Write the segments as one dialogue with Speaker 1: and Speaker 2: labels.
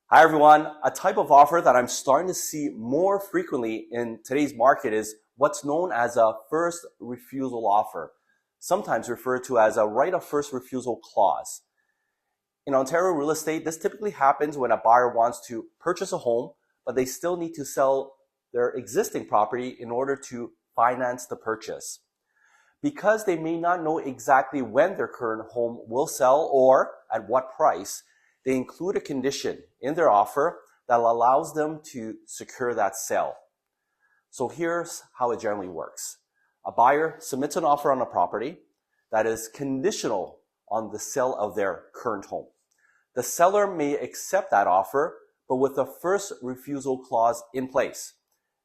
Speaker 1: Hi everyone. A type of offer that I'm starting to see more frequently in today's market is what's known as a first refusal offer, sometimes referred to as a right of first refusal clause. In Ontario real estate, this typically happens when a buyer wants to purchase a home, but they still need to sell their existing property in order to finance the purchase. Because they may not know exactly when their current home will sell or at what price, they include a condition in their offer that allows them to secure that sale. So here's how it generally works. A buyer submits an offer on a property that is conditional on the sale of their current home. The seller may accept that offer, but with a first refusal clause in place.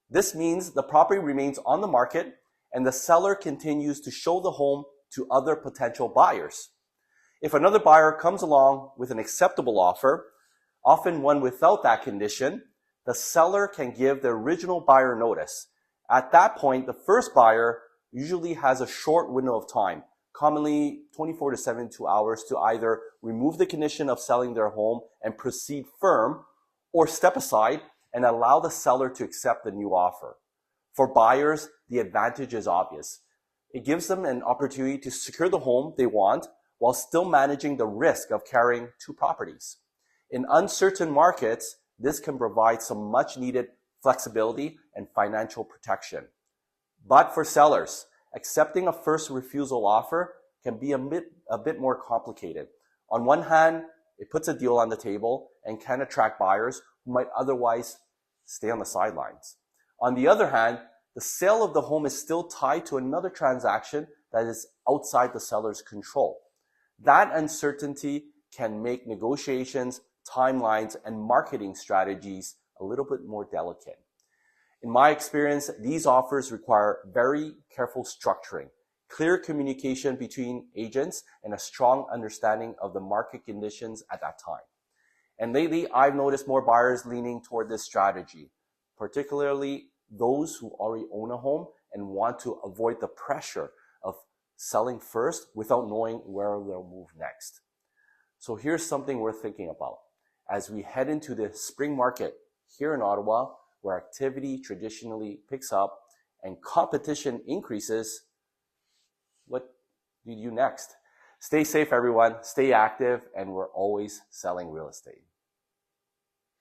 Speaker 1: This means the property remains on the market and the seller continues to show the home to other potential buyers. If another buyer comes along with an acceptable offer, often one without that condition, the seller can give the original buyer notice. At that point, the first buyer usually has a short window of time, commonly 24 to 72 hours, to either remove the condition of selling their home and proceed firm, or step aside and allow the seller to accept the new offer. For buyers, the advantage is obvious. It gives them an opportunity to secure the home they want while still managing the risk of carrying two properties. In uncertain markets, this can provide some much needed flexibility and financial protection. But for sellers, accepting a first refusal offer can be a bit more complicated. On one hand, it puts a deal on the table and can attract buyers who might otherwise stay on the sidelines. On the other hand, the sale of the home is still tied to another transaction that is outside the seller's control. That uncertainty can make negotiations, timelines, and marketing strategies a little bit more delicate. In my experience, these offers require very careful structuring, clear communication between agents, and a strong understanding of the market conditions at that time. And lately, I've noticed more buyers leaning toward this strategy, particularly those who already own a home and want to avoid the pressure of selling first without knowing where they'll move next. So here's something worth thinking about. As we head into the spring market here in Ottawa, where activity traditionally picks up and competition increases, what do you do next? Stay safe, everyone. Stay active, and we're always selling real estate.